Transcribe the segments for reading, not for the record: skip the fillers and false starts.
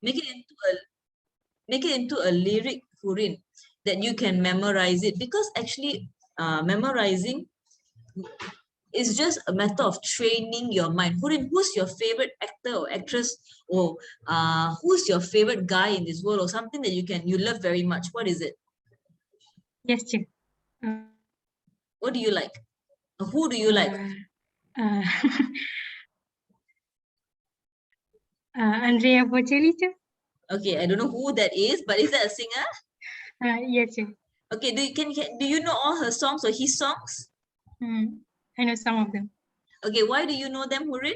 Make it into a lyric, Hurin, that you can memorize it, because actually memorizing is just a matter of training your mind. Hurin, who's your favorite actor or actress, or who's your favorite guy in this world, or something that you love very much? What is it? Yes, Cik. What do you like? Who do you like? Uh, Andrea Bocelli, Cik. Okay, I don't know who that is, but is that a singer? Yes, Cik. Okay, do you know all her songs or his songs? I know some of them. Okay, why do you know them, Hurin?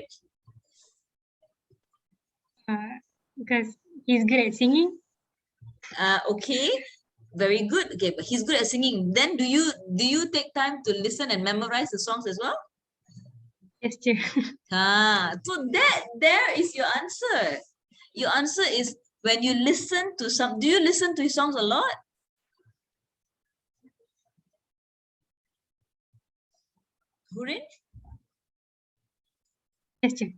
Because he's good at singing. Okay, very good. Okay, but he's good at singing. Then do you take time to listen and memorize the songs as well? Yes, Cik. So there is your answer. Your answer is when you listen to some. Do you listen to his songs a lot? Hurin? Yes, Cik.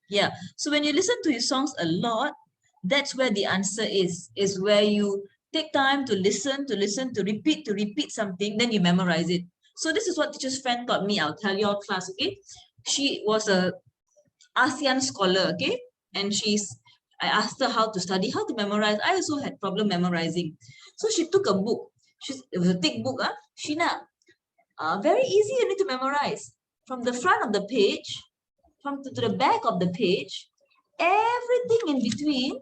Yeah. So when you listen to his songs a lot, that's where the answer is where you take time to listen, to repeat something, then you memorize it. So this is what teacher's friend taught me. I'll tell your class, okay? She was a ASEAN scholar, okay? And I asked her how to study, how to memorize. I also had problem memorizing. So she took a book. It was a thick book, Sheena. Very easy, you need to memorize. From the front of the page, to the back of the page, everything in between,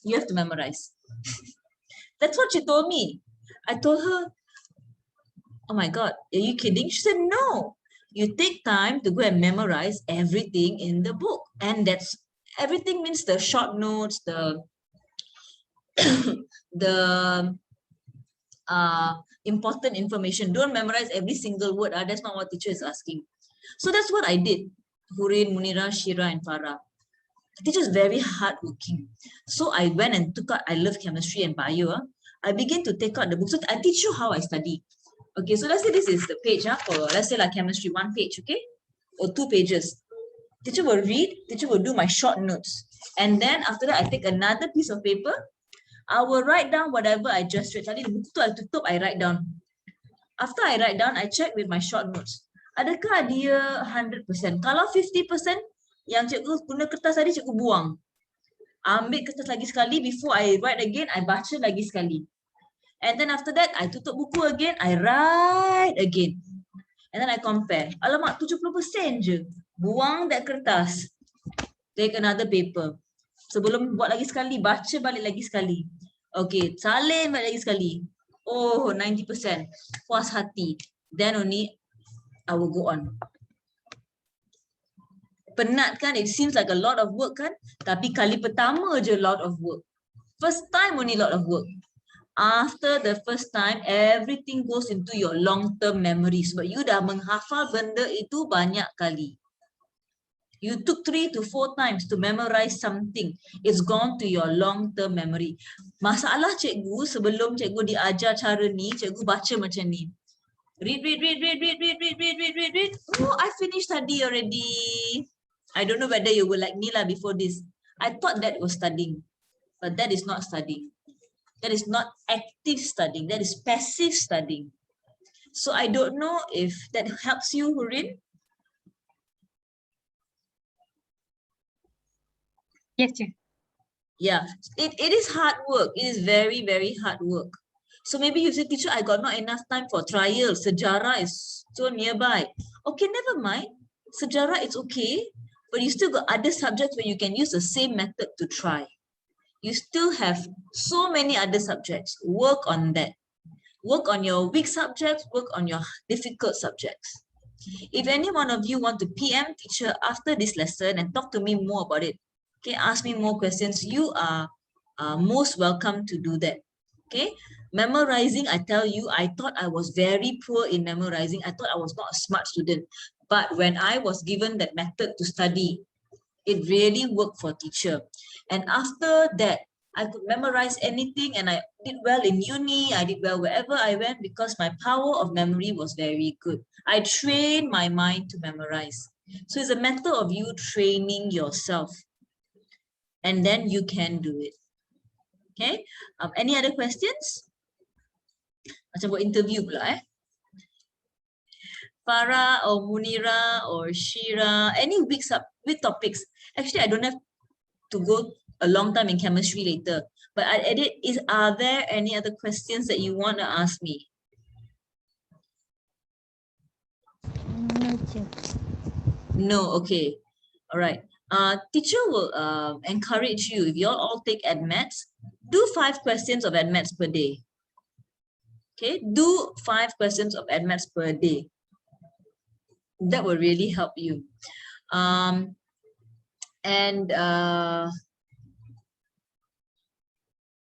you have to memorize. That's what she told me. I told her, oh my God, are you kidding? She said, no. You take time to go and memorize everything in the book. And that's everything means the short notes, the the important information. Don't memorize every single word. That's not what teacher is asking. So that's what I did. Hurin, Munira, Shira, and Farah. The teacher is very hardworking. So I went and took out, I love chemistry and bio. I began to take out the book. So I teach you how I study. Okay, so let's say this is the page for, let's say like chemistry, 1 page, okay? Or 2 pages. Teacher will read, teacher will do my short notes. And then after that, I take another piece of paper. I will write down whatever I just read. Tadi buku tu I tutup, I write down. After I write down, I check with my short notes. Adakah dia 100%? Kalau 50%, yang cikgu guna kertas tadi, cikgu buang. Ambil kertas lagi sekali, before I write again, I baca lagi sekali. And then after that, I tutup buku again, I write again. And then I compare. Alamak, 70% je. Buang that kertas. Take another paper. Sebelum buat lagi sekali, baca balik lagi sekali. Okay, salin balik lagi sekali. Oh, 90%. Puas hati. Then only I will go on. Penat kan? It seems like a lot of work kan? Tapi kali pertama je lot of work. First time only lot of work. After the first time, everything goes into your long-term memory. Sebab you dah menghafal benda itu banyak kali. You took 3 to 4 times to memorize something. It's gone to your long-term memory. Masalah cikgu, sebelum cikgu diajar cara ni, cikgu baca macam ni. Read. Oh, I finished study already. I don't know whether you were like me lah before this. I thought that was studying, but that is not studying. That is not active studying. That is passive studying. So I don't know if that helps you, Hurin. Yes, Cik. Yeah, it is hard work. It is very, very hard work. So maybe you say, teacher, I got not enough time for trial. Sejarah is so nearby. Okay, never mind. Sejarah is okay, but you still got other subjects where you can use the same method to try. You still have so many other subjects. Work on that. Work on your weak subjects, work on your difficult subjects. If any one of you want to PM teacher after this lesson and talk to me more about it, okay, ask me more questions, you are most welcome to do that. Okay, memorizing, I tell you, I thought I was very poor in memorizing. I thought I was not a smart student. But when I was given that method to study, it really worked for teacher. And after that, I could memorize anything, and I did well in uni. I did well wherever I went because my power of memory was very good. I trained my mind to memorize. So it's a matter of you training yourself. and then you can do it. Okay, any other questions? Macam buat interview pula Farah or Munira or Shira, any weak topics. Actually, I don't have to go a long time in chemistry later. But are there any other questions that you want to ask me? No, teacher. No, okay. All right. Teacher will encourage you, if you all take AdMaths, do 5 questions of AdMaths per day. Okay, do 5 questions of AdMaths per day. That will really help you. And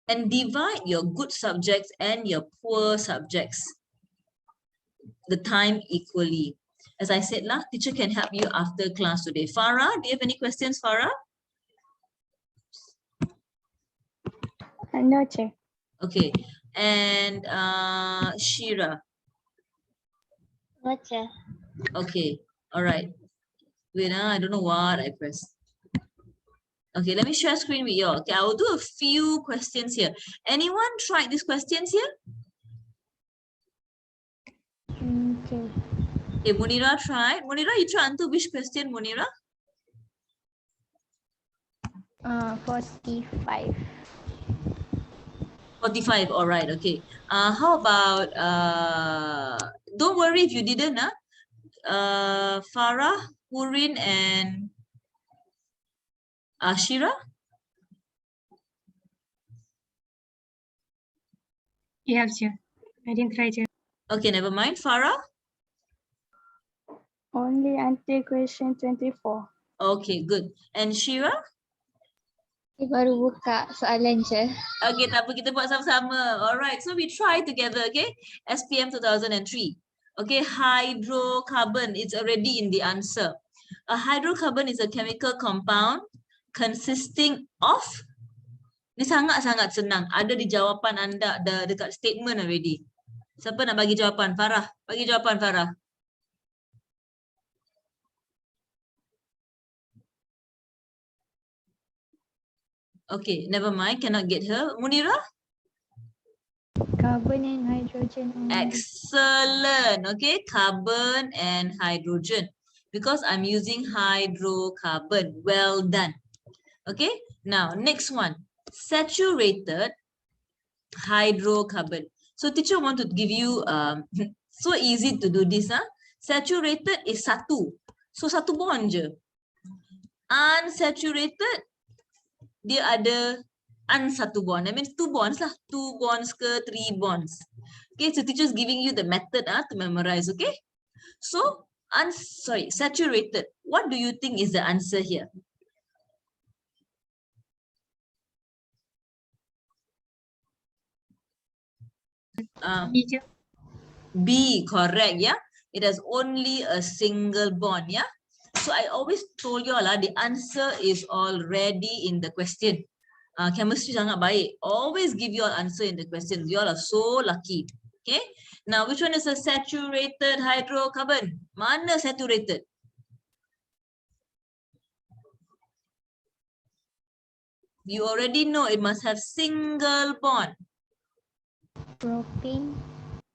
divide your good subjects and your poor subjects, the time equally. As I said, teacher can help you after class today. Farah, do you have any questions, Farah? No, teacher. Okay. And Shira? No, teacher. Okay. All right. Wait, I don't know what I pressed. Okay, let me share screen with you all. Okay, I will do a few questions here. Anyone tried these questions here? Okay. Okay, Munira tried. Munira, you tried until which question, Munira? 45. 45, all right, okay. How about, don't worry if you didn't, Farah, Hurin, and Shira? Yeah, teacher. I didn't try to. Okay, never mind. Farah? Only until question 24. Okay, good. And Shira? Saya baru buka soalan je. Okay, tak apa, kita buat sama-sama. Alright, so we try together, okay? SPM 2003. Okay, hydrocarbon, it's already in the answer. A hydrocarbon is a chemical compound consisting of, ni sangat-sangat senang. Ada di jawapan anda, dekat statement already. Siapa nak bagi jawapan? Farah, bagi jawapan Farah. Okay, never mind, cannot get her. Munira? Carbon and hydrogen. Excellent. Okay, carbon and hydrogen. Because I'm using hydrocarbon. Well done. Okay, now next one. Saturated hydrocarbon. So teacher want to give you, so easy to do this. Saturated is satu. So satu bond je. Unsaturated, dia ada satu bond. That means 2 bonds lah. 2 bonds ke 3 bonds. Okay, so teacher's giving you the method to memorize, okay? So, saturated. What do you think is the answer here? Teacher. B, correct, yeah? It has only a single bond, yeah? So I always told you all, the answer is already in the question. Chemistry sangat baik. Always give you all answer in the question. You all are so lucky. Okay. Now, which one is a saturated hydrocarbon? Mana saturated? You already know it must have single bond. Propane.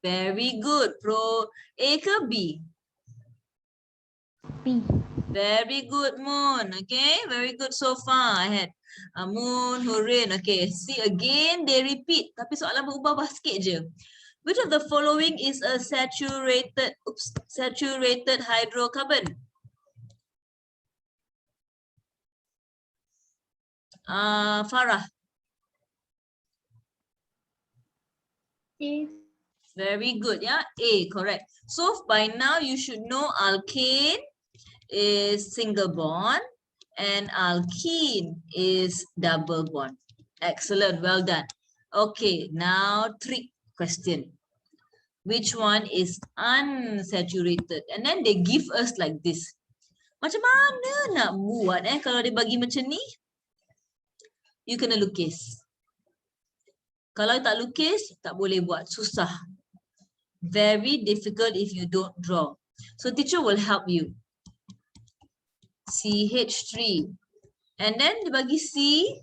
Very good. A ke B? B. Very good, Moon. Okay, very good so far. I had Moon, Hurin. Okay, see again they repeat. Tapi soalan berubah sikit je. Which of the following is a saturated hydrocarbon? Farah. A. Very good, yeah. A, correct. So by now you should know alkane is single bond and alkene is double bond. Excellent, well done. Okay, now trick question. Which one is unsaturated? And then they give us like this. Macam mana nak buat kalau dia bagi macam ni? You kena lukis. Kalau tak lukis, tak boleh buat. Susah. Very difficult if you don't draw. So teacher will help you. CH3. And then dia bagi C,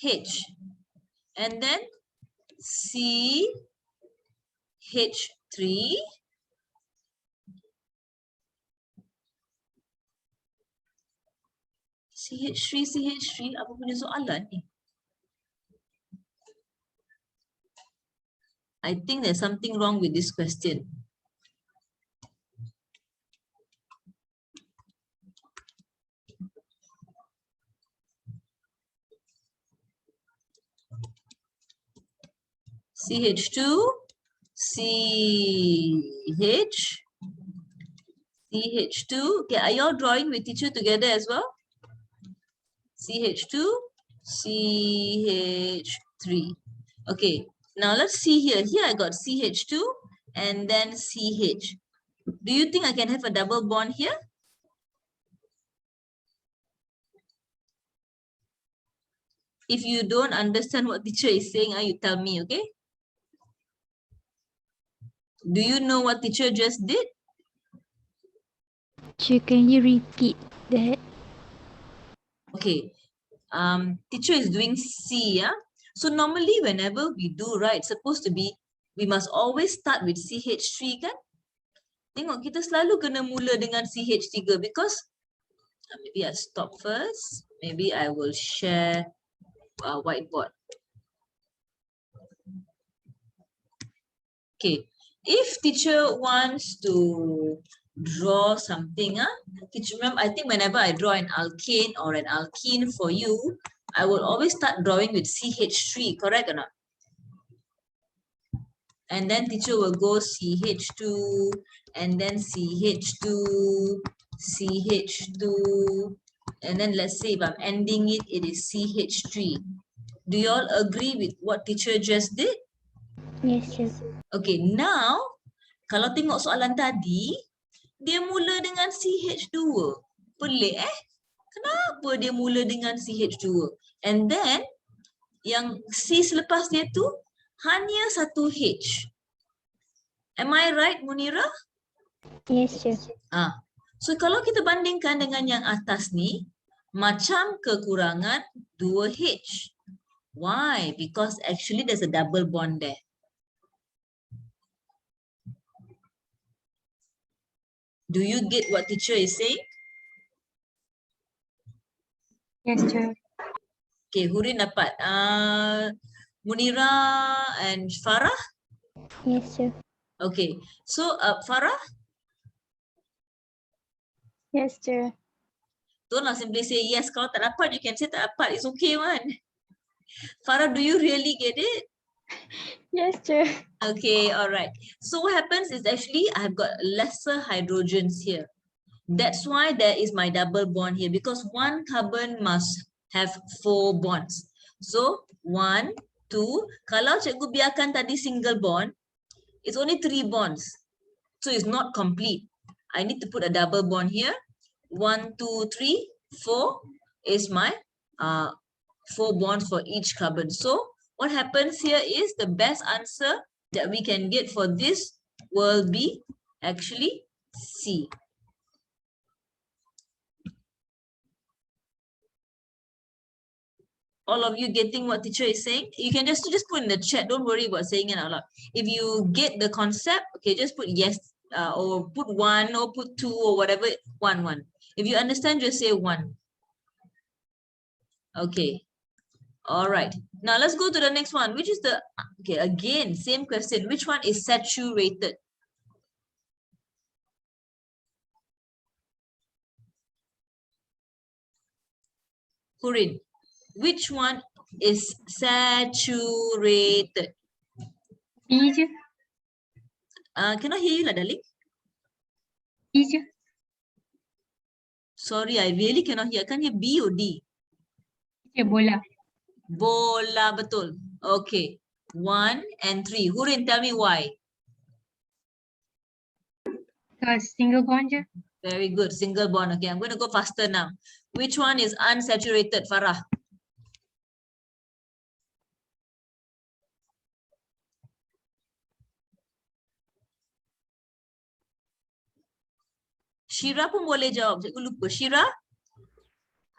H. And then C, H3. CH3, apa punya soalan ni? I think there's something wrong with this question. CH2, CH, CH2. Okay, are you all drawing with teacher together as well? CH2, CH3. Okay, now let's see here. Here I got CH2 and then CH. Do you think I can have a double bond here? If you don't understand what teacher is saying, you tell me, okay? Do you know what teacher just did? Teacher, can you repeat that? Okay, teacher is doing C, yeah? So normally whenever we do, right, supposed to be, we must always start with CH3 kan? Tengok, kita selalu kena mula dengan CH3 because, maybe I stop first. Maybe I will share whiteboard. Okay, if teacher wants to draw something, teacher, remember, I think whenever I draw an alkane or an alkene for you, I will always start drawing with CH3, correct or not? And then teacher will go CH2, and then CH2, CH2, and then let's say if I'm ending it, it is CH3. Do you all agree with what teacher just did? Yes, sir. Okay, now, kalau tengok soalan tadi, dia mula dengan CH2. Pelik Kenapa dia mula dengan CH2? And then, yang C selepas dia tu, hanya satu H. Am I right, Munira? Yes, sir. So kalau kita bandingkan dengan yang atas ni, macam kekurangan 2H. Why? Because actually there's a double bond there. Do you get what teacher is saying? Yes, sir. Okay, Hurin dapat. Munira and Farah? Yes, sir. Okay, so Farah, Yes, sir. don't simply say yes. Kalau tak dapat, you can say tak dapat. It's okay, man. Farah, do you really get it? Yes, sir. Okay, all right. So what happens is actually I've got lesser hydrogens here. That's why there is my double bond here because one carbon must have 4 bonds. So 1, 2. Kalau cikgu biarkan tadi single bond, it's only 3 bonds. So it's not complete. I need to put a double bond here. 1, 2, 3, 4 is my 4 bonds for each carbon. So what happens here is the best answer that we can get for this will be actually C. All of you getting what teacher is saying? You can just put in the chat. Don't worry about saying it out loud. If you get the concept, okay, just put yes or put 1 or put 2 or whatever, 1. If you understand, just say 1. Okay. All right. Now let's go to the next one, which is the, okay, again, same question. Which one is saturated? Hurin, which one is saturated? B je. Cannot hear you lah, darling. B je. Sorry, I really cannot hear. I can't hear B or D. Okay, bola. Bola, betul. Okay. 1 and 3. Hurin, tell me why. Because single bond je. Very good. Single bond. Okay, I'm going to go faster now. Which one is unsaturated, Farah? Shira pun boleh jawab. Cikgu lupa. Shira?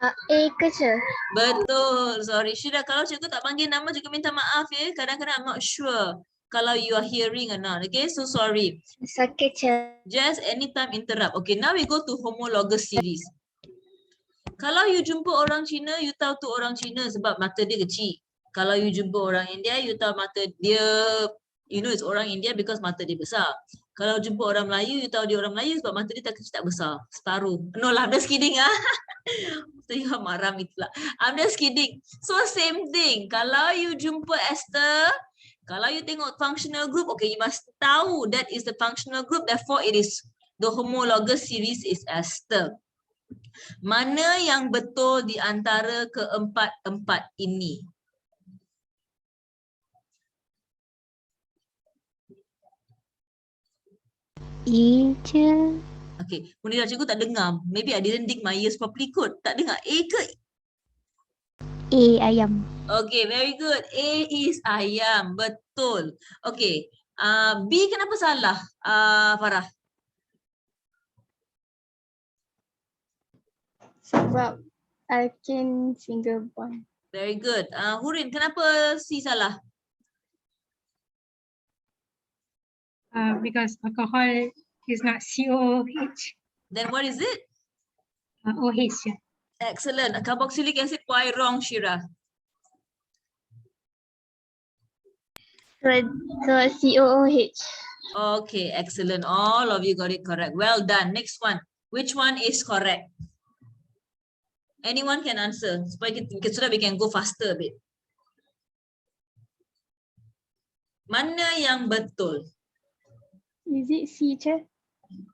A ke Cik? Betul. Sorry. Syira, kalau cikgu tak panggil nama, cikgu minta maaf ya. Kadang-kadang I'm not sure kalau you are hearing or not. Okay, so sorry. Sakit Cik. Just anytime interrupt. Okay, now we go to homologous series. Kalau you jumpa orang Cina, you tahu tu orang Cina sebab mata dia kecil. Kalau you jumpa orang India, you tahu mata dia, you know it's orang India because mata dia besar. Kalau jumpa orang Melayu, you tahu dia orang Melayu sebab mata dia tak kecil tak besar. Separuh. No lah, I'm just kidding ah. Saya marah itulah. I'm just kidding. So same thing. Kalau you jumpa Esther, kalau you tengok functional group, okay, you must tahu that is the functional group. Therefore, it is the homologous series is Esther. Mana yang betul di antara keempat-empat ini? E je. Okay, Munirah, cikgu tak dengar. Maybe I didn't dig my ears properly kot. Tak dengar. A ke? A ayam. Okay, very good. A is ayam. Betul. Okay. B kenapa salah, Farah? Sebab alkane single bond. Very good. Hurin, kenapa C salah? Because alcohol is not COOH, Then what is it? OH. Yeah. Excellent. Carboxylic acid, why wrong, Shira? So COOH. Okay, excellent. All of you got it correct. Well done. Next one. Which one is correct? Anyone can answer. So that we can go faster a bit. Mana yang betul? Is it C je?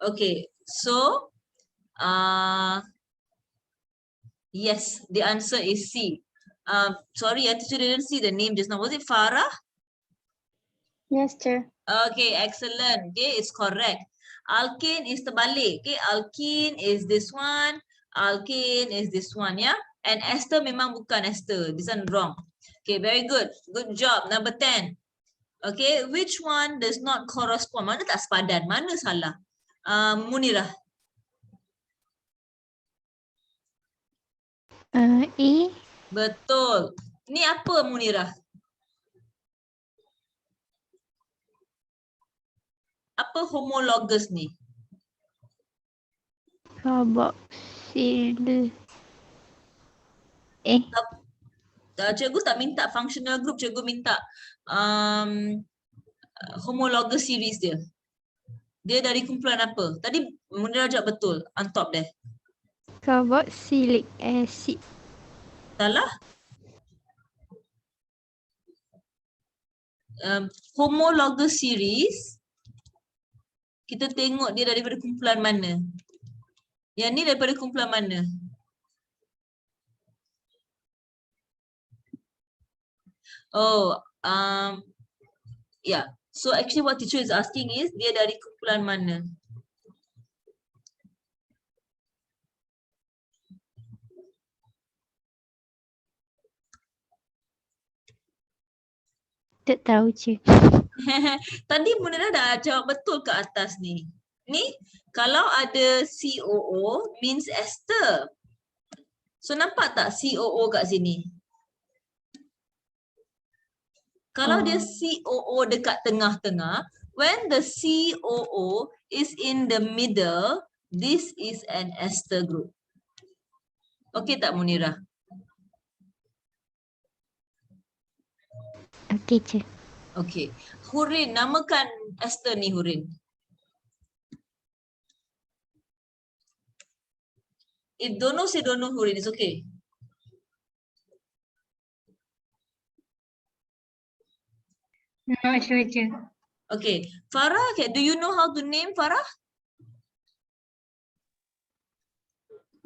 Okay, so yes, the answer is C. Sorry, I didn't see the name just now. Was it Farah? Yes je. Okay, excellent. Okay, it's correct. Alkane is terbalik. Okay, alkene is this one. Alkane is this one, yeah. And ester memang bukan ester. This one wrong. Okay, very good. Good job. Number 10. Okay, which one does not correspond? Mana tak sepadan? Mana salah? Munirah. A. Betul. Ni apa, Munirah? Apa homologous ni? Carboxyl. Cikgu tak minta functional group, cikgu minta homologous series dia. Dia dari kumpulan apa? Tadi Munirah jawab betul, on top there. Carboxylic acid. Salah? Homologous series, kita tengok dia daripada kumpulan mana. Yang ni daripada kumpulan mana? Oh, yeah. So actually what teacher is asking is dia dari kumpulan mana? Tak tahu je. Tadi Munirah dah jawab betul ke atas ni. Ni kalau ada COO means ester. So nampak tak COO kat sini? Kalau dia COO dekat tengah-tengah, when the COO is in the middle, this is an ester group. Okay tak Munirah? Okey je. Okay. Hurin, namakan ester ni Hurin. If don't know, say don't know Hurin, it's okay. Not sure je. Okay. Farah, okay, do you know how to name Farah?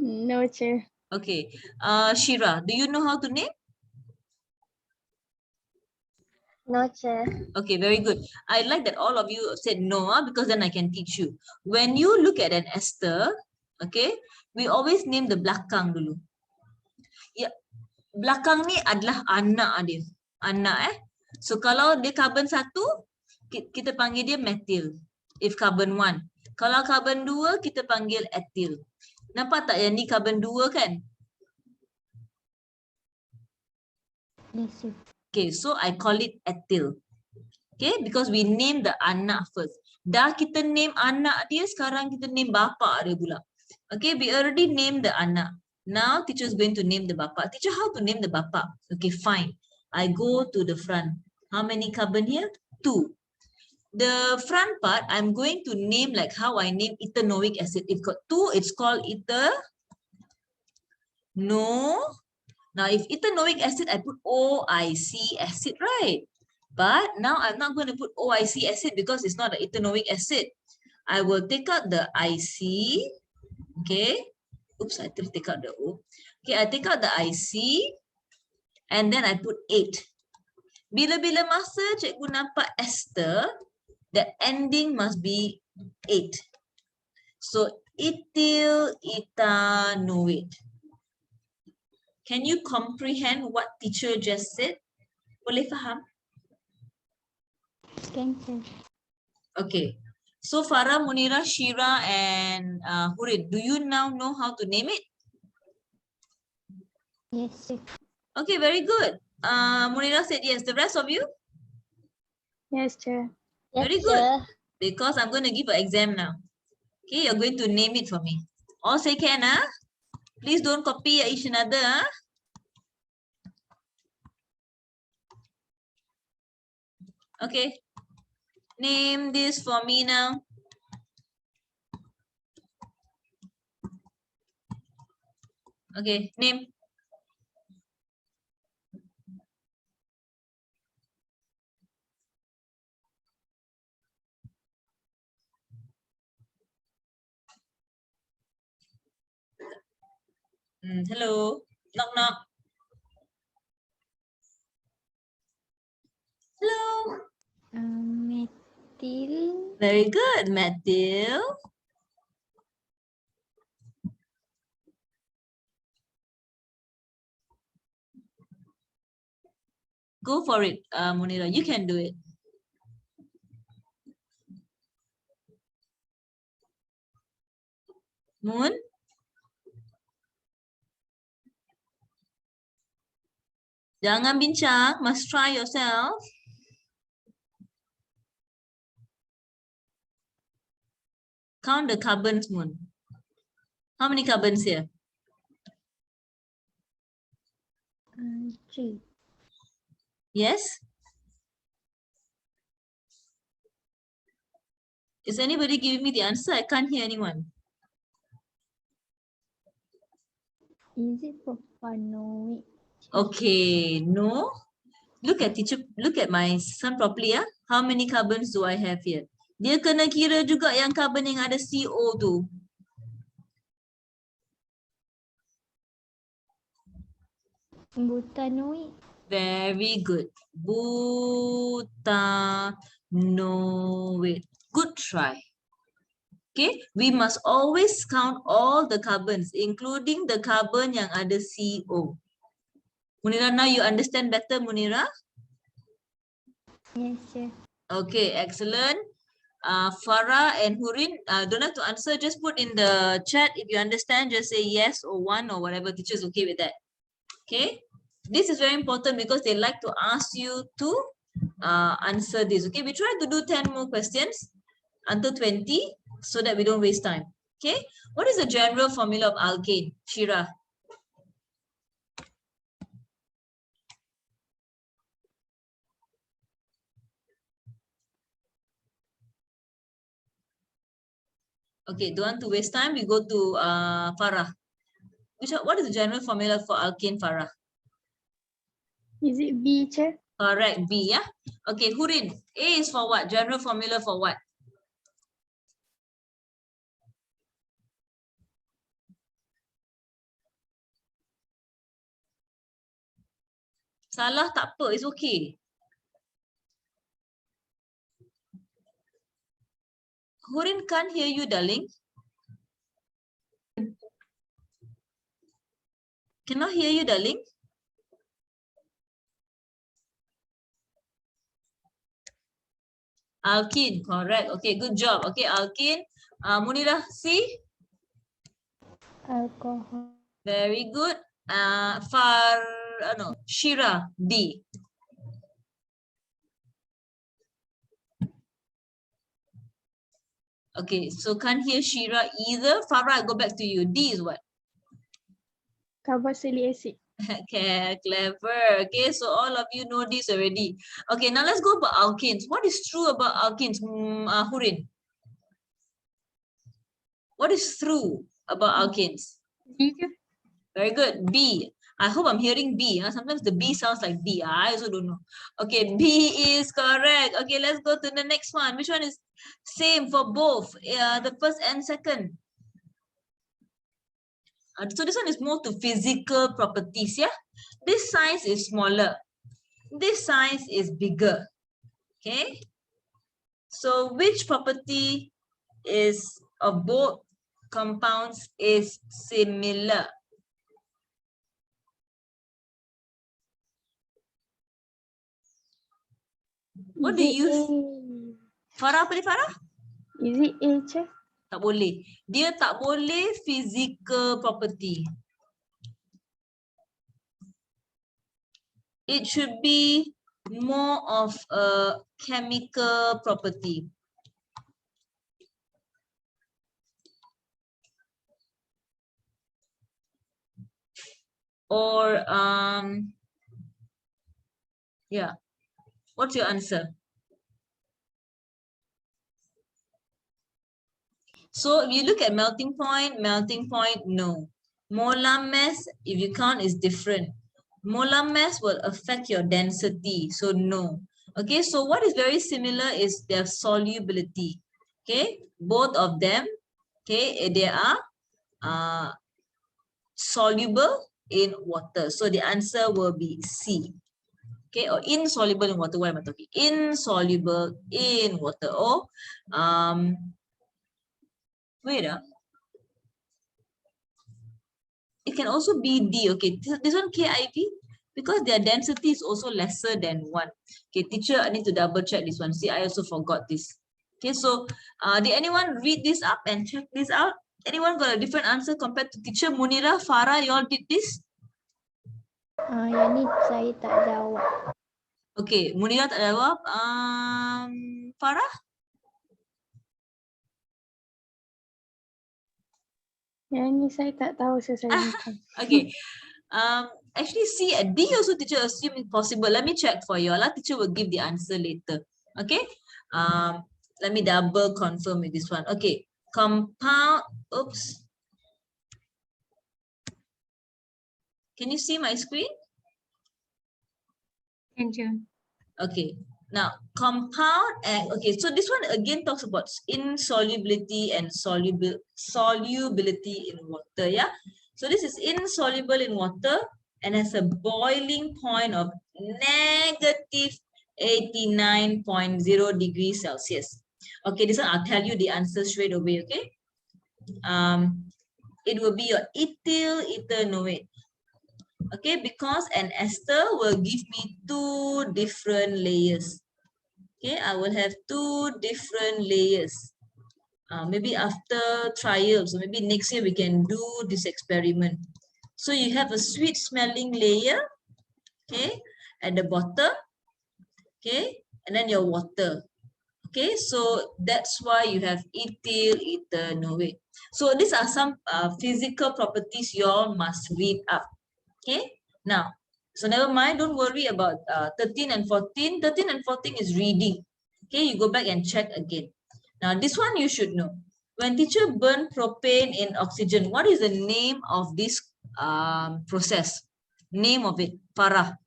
No je. Okay. Shira, do you know how to name? No je. Okay, very good. I like that all of you said no, because then I can teach you. When you look at an ester, okay, we always name the belakang dulu. Ya, belakang ni adalah anak dia. Anak So kalau dia carbon 1, kita panggil dia methyl. If carbon 1. Kalau carbon 2, kita panggil ethyl. Nampak tak yang ni carbon 2 kan? Yes, sir. Okay, so I call it Etil. Okay, because we name the anak first. Dah kita name anak dia, sekarang kita name bapa dia pula. Okay, we already named the anak. Now teacher is going to name the bapa. Teacher, how to name the bapa? Okay, fine. I go to the front. How many carbon here? 2. The front part, I'm going to name like how I name ethanoic acid. If got 2, it's called no. Now, if ethanoic acid, I put OIC acid, right? But now I'm not going to put OIC acid because it's not an ethanoic acid. I will take out the IC. Okay. Oops, I take out the O. Okay, I take out the IC and then I put 8. Bila-bila masa cikgu nampak ester, the ending must be 8. So, ethyl ethanoate. Can you comprehend what teacher just said? Boleh faham? Can, sir. Okay. So Farah, Munira, Shira, and Hurin, do you now know how to name it? Yes, sir. Okay, very good. Munira said yes. The rest of you? Yes, sir. Yes, Very good. sir. Because I'm going to give an exam now. Okay, you're going to name it for me. All say can, huh? Please don't copy each another, huh? Okay. Name this for me now. Okay, name. Hello. Knock, knock. Hello. Methyl. Very good, Matthew. Go for it, Munira. You can do it. Moon? Jangan bincang, must try yourself. Count the carbons, Moon. How many carbons here? 3. Yes? Is anybody giving me the answer? I can't hear anyone. Is it propanoic? Okay, no. Look at teacher, look at my son properly, ya. How many carbons do I have here? Dia kena kira juga yang carbon yang ada CO tu. Butanoic. Very good. Butanoate. Good try. Okay, we must always count all the carbons, including the carbon yang ada CO. Munira, now you understand better, Munira? Yes, sir. Okay, excellent. Farah and Hurin, don't have to answer, just put in the chat if you understand, just say yes or 1 or whatever, teacher's okay with that. Okay, this is very important because they like to ask you to answer this. Okay, we try to do 10 more questions until 20 so that we don't waste time. Okay, what is the general formula of alkane? Shira. Okay, don't want to waste time. We go to Farah. What is the general formula for alkane, Farah? Is it B, sir? Correct, B, yeah? Okay, Hurin, A is for what? General formula for what? Salah tak apa, it's okay. Hurin can't hear you, darling. Cannot hear you, darling. Alkene, correct. Okay, good job. Okay, alkene. Munira, C? Alcohol. Very good. no, Shira, D. Okay, so can't hear Shira either. Farah, go back to you. D is what? Carboxylic acid. Okay, clever. Okay, so all of you know this already. Okay, now let's go about alkanes. What is true about alkanes, Hurin? What is true about alkanes? B. Very good. B. I hope I'm hearing B. Sometimes the B sounds like D. I also don't know. Okay, B is correct. Okay, let's go to the next one. Which one is same for both? The first and second. So this one is more to physical properties, yeah? This size is smaller. This size is bigger. Okay? So which property is of both compounds is similar? What do you use? Farah, apa dia Farah? Is it A, Cik? Tak boleh. Dia tak boleh physical property. It should be more of a chemical property. Or, yeah. What's your answer? So if you look at melting point, no. Molar mass, if you count, is different. Molar mass will affect your density, so no. Okay, so what is very similar is their solubility. Okay, both of them, okay, they are soluble in water. So the answer will be C. Okay, or insoluble in water. What am I talking? Insoluble in water. Or wait, it can also be D. Okay, this one KIV, because their density is also lesser than 1. Okay, teacher, I need to double check this one. See, I also forgot this. Okay, so did anyone read this up and check this out? Anyone got a different answer compared to teacher? Munira, Farah, you all did this? Yang ni saya tak jawab. Okay, Munira tak jawab. Farah? Yang ni saya tak tahu, so saya bukan. Okay. Actually, C and D also teacher assume it's possible. Let me check for you all. Teacher will give the answer later. Okay. Let me double confirm with this one. Okay. Compound. Oops. Can you see my screen? Thank you. Okay. Now, compound and okay. So this one again talks about insolubility and solubility in water. Yeah. So this is insoluble in water and has a boiling point of negative 89.0 degrees Celsius. Okay, this one I'll tell you the answer straight away, okay? It will be your ethyl ethanoate. Okay, because an ester will give me 2 different layers. Okay, I will have 2 different layers. Maybe after trials, so maybe next year we can do this experiment. So you have a sweet smelling layer, okay, at the bottom, okay, and then your water. Okay, so that's why you have ethyl ethanoate. So these are some physical properties you all must read up. Okay, now, so never mind, don't worry about 13 and 14. 13 and 14 is reading. Okay, you go back and check again. Now, this one you should know. When teacher burn propane in oxygen, what is the name of this process? Name of it, Farah.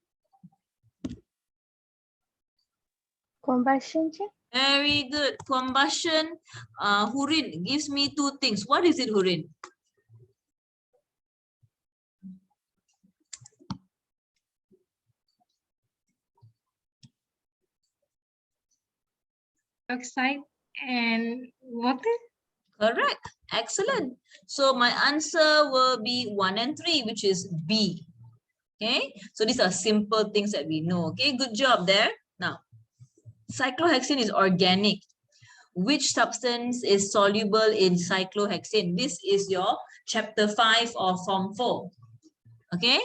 Combustion, Cik? Very good. Combustion. Hurin gives me 2 things. What is it, Hurin? Oxide and water. Correct. Excellent. So my answer will be 1 and 3, which is B. Okay. So these are simple things that we know. Okay. Good job there. Now, cyclohexane is organic. Which substance is soluble in cyclohexane? This is your chapter 5 of Form 4. Okay.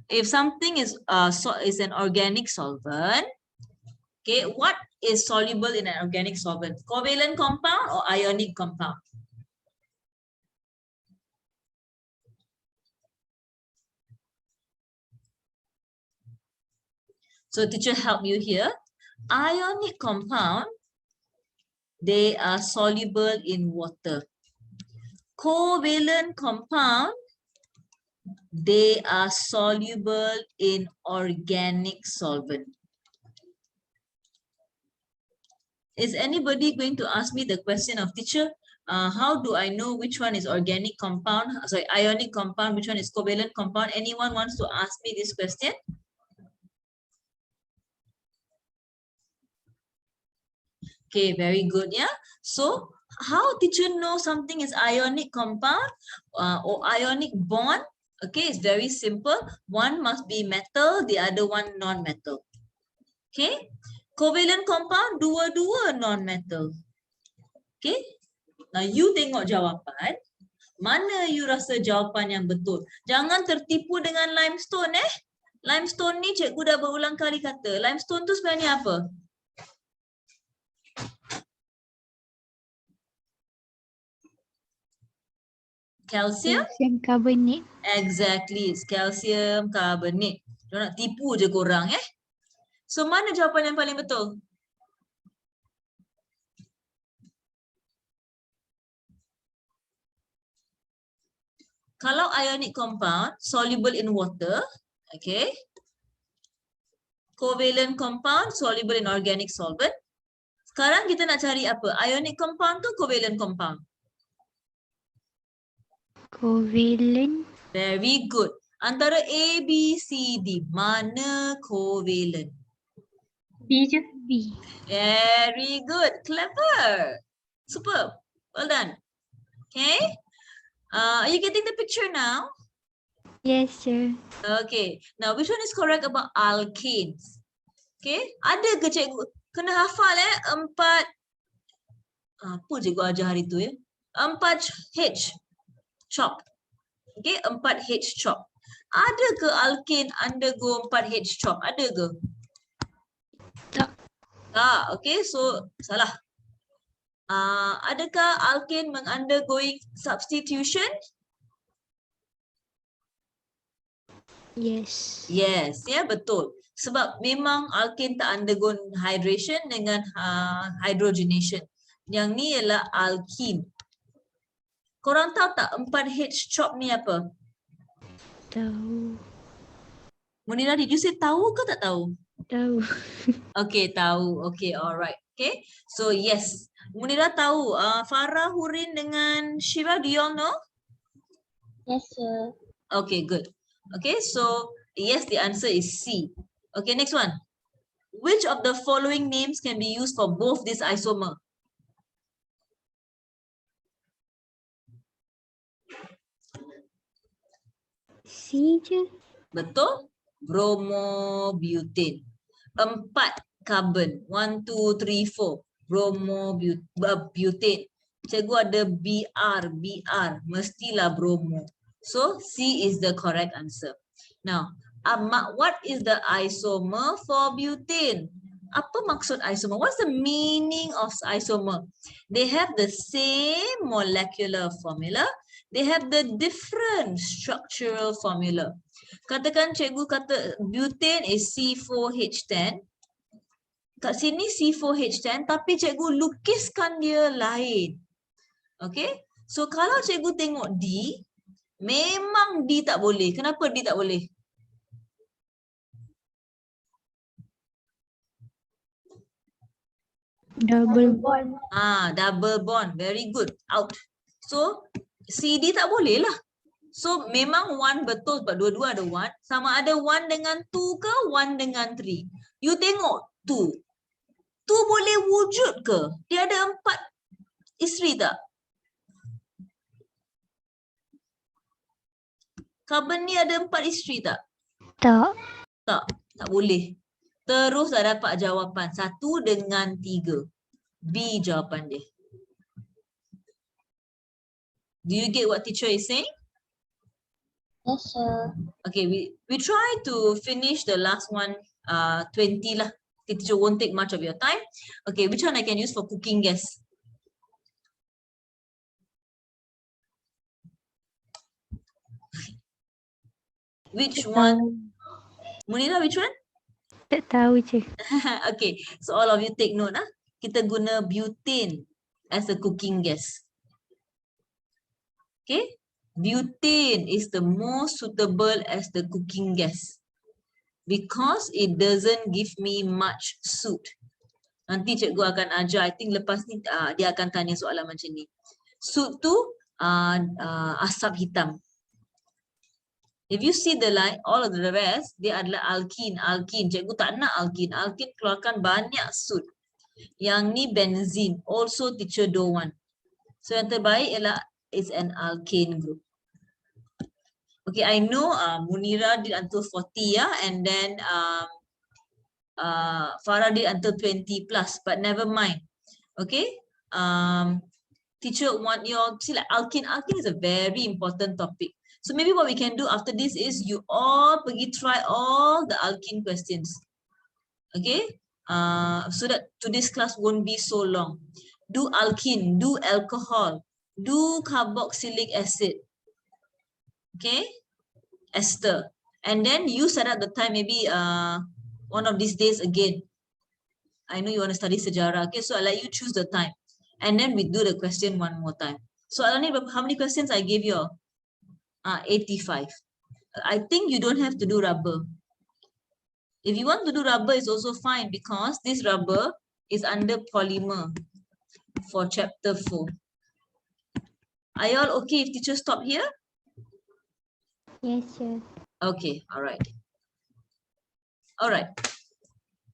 if something is an organic solvent, okay, what is soluble in an organic solvent? Covalent compound or ionic compound? So teacher help you here. Ionic compound, they are soluble in water. Covalent compound, they are soluble in organic solvent. Is anybody going to ask me the question of teacher, how do I know which one is organic compound, sorry, ionic compound, which one is covalent compound? Anyone wants to ask me this question? Okay, very good, yeah. So how did you know something is ionic compound or ionic bond? Okay, it's very simple. One must be metal, the other one non-metal. Okay, covalent compound, dua-dua non-metal. Okay, now you tengok jawapan. Mana you rasa jawapan yang betul? Jangan tertipu dengan limestone Limestone ni cikgu dah berulang kali kata. Limestone tu sebenarnya apa? Calcium? Calcium carbonate. Exactly, it's calcium carbonate. Dia nak tipu je korang So mana jawapan yang paling betul? Kalau ionic compound soluble in water, okay. Covalent compound soluble in organic solvent. Sekarang kita nak cari apa? Ionic compound tu covalent compound. Covalent. Very good. Antara A, B, C, D, mana covalent? B je. B. Very good. Clever. Superb. Well done. Okay. Are you getting the picture now? Yes, sir. Okay. Now, which one is correct about alkanes? Okay. Ada ke cikgu? Kena hafal 4. Apa cikgu ajar hari tu 4H. Chop. Okay. 4H chop. Ada ke alkane undergo 4H chop? Ada ke? Tak. Tak. Okay. So, salah. Adakah alkane undergoing substitution? Yes. Yes, ya betul. Sebab memang alkane tak undergo hydration dengan hydrogenation. Yang ni ialah alkene. Korang tahu tak 4H chop ni apa? Tahu. Munira, did you say tahu ke tak tahu? Tahu. Okay, tahu. Okay, alright. Okay, so yes. Munira tahu. Farah, Hurin dengan Shiva, do you all know? Yes, sir. Okay, good. Okay, so yes, the answer is C. Okay, next one. Which of the following names can be used for both this isomer? C je. Betul? Bromobutane. 4 carbon. 1, 2, 3, 4. Bromobutane. Cikgu ada BR. Mestilah bromo. So, C is the correct answer. Now, what is the isomer for butane? Apa maksud isomer? What's the meaning of isomer? They have the same molecular formula. They have the different structural formula. Katakan cikgu kata butane is C4H10. Kat sini C4H10 tapi cikgu lukiskan dia lain. Okay. So kalau cikgu tengok D, memang D tak boleh. Kenapa D tak boleh? Double bond. Double bond. Very good. Out. So CD tak boleh lah. So memang 1 betul sebab dua-dua ada 1. Sama ada 1 dengan 2 ke 1 dengan 3. You tengok 2. 2 boleh wujud ke? Dia ada 4 isteri tak? Carbon ni ada 4 isteri tak? Tak. Tak, tak boleh. Terus dah dapat jawapan 1 dengan 3. B jawapan dia. Do you get what teacher is saying? Yes, sir. Okay, we try to finish the last one, 20 lah. The teacher won't take much of your time. Okay, which one I can use for cooking gas? Which one? Munira, which one? Tak tahu je. Okay, so all of you take note. Kita guna butane as a cooking gas. Okay, butane is the most suitable as the cooking gas because it doesn't give me much soot. Nanti cikgu akan ajar, I think lepas ni dia akan tanya soalan macam ni. Soot tu asap hitam. If you see the line, all of the rest, dia adalah alkene. Alkene, cikgu tak nak alkene. Alkene keluarkan banyak soot. Yang ni benzene, also teacher don't want. So yang terbaik ialah is an alkane group. Okay, I know Munira did until 40, yeah, and then Farah did until 20 plus, but never mind. Okay, teacher want your, see like alkene. Alkene is a very important topic. So maybe what we can do after this is you all pergi try all the alkene questions. Okay, so that today's class won't be so long. Do alkene, do alcohol, do carboxylic acid. Okay, ester. And then you set up the time, maybe one of these days again. I know you want to study sejarah. Okay, so I'll let you choose the time. And then we do the question one more time. So I'll need how many questions I gave you? 85. I think you don't have to do rubber. If you want to do rubber, it's also fine because this rubber is under polymer for chapter 4. Are you all okay if teacher stop here? Yes, sir. Okay, all right. All right.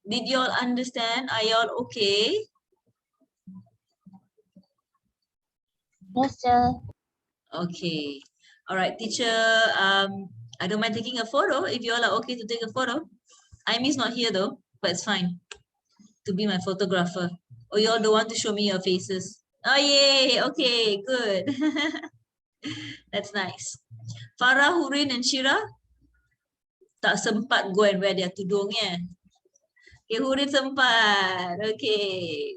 Did you all understand? Are you all okay? Yes, sir. Okay. All right, teacher. I don't mind taking a photo if you all are okay to take a photo. Amy's not here though, but it's fine to be my photographer. Oh, you all don't want to show me your faces. Oh, yay. Okay, good. That's nice. Farah, Hurin, and Shira tak sempat go and wear their tudung ya. Okay, Hurin sempat. Okay.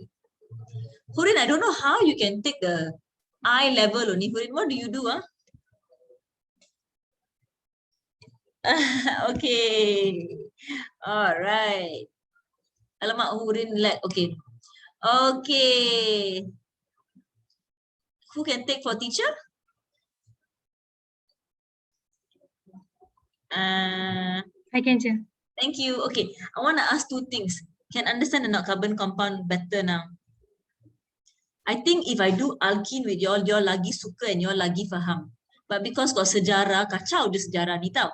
Hurin, I don't know how you can take the eye level only. Hurin, what do you do? Okay. All right. Alamak, Hurin like. Okay. Okay. Who can take for teacher? I can je. Thank you. Okay. I want to ask two things. Can understand or not carbon compound better now? I think if I do alkene with y'all lagi suka and y'all lagi faham. But because got sejarah, kacau je sejarah ni tau.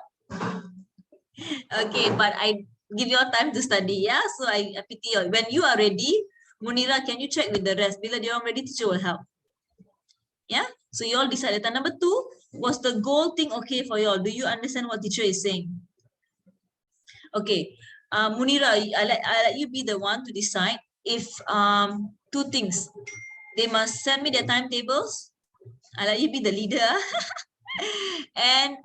Okay, but I give you all time to study, yeah? So I pity you. When you are ready, Munira, can you check with the rest? Bila dia orang ready, teacher will help. Yeah? So you all decided. And number 2, was the goal thing okay for you all? Do you understand what teacher is saying? Okay. Munira, I let you be the one to decide if 2 things. They must send me their timetables. I let you be the leader. and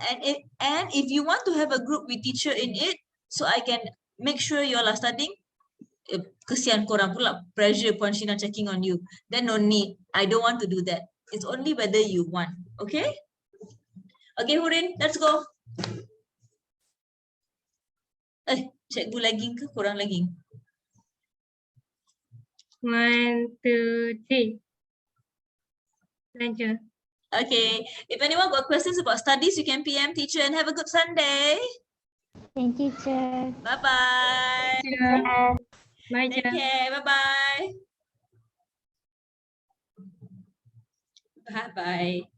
if you want to have a group with teacher in it, so I can make sure you all are studying. Kesian korang pula, pressure Puan Shina checking on you. Then no need. I don't want to do that. It's only whether you want. Okay? Okay, Hurin, let's go. Cikgu lagging ke? Korang lagging? 1, 2, 3. Lanjut. Okay. If anyone got questions about studies, you can PM teacher and have a good Sunday. Thank you, sir. Bye-bye. Bye Take je. care. Bye-bye. Bye-bye.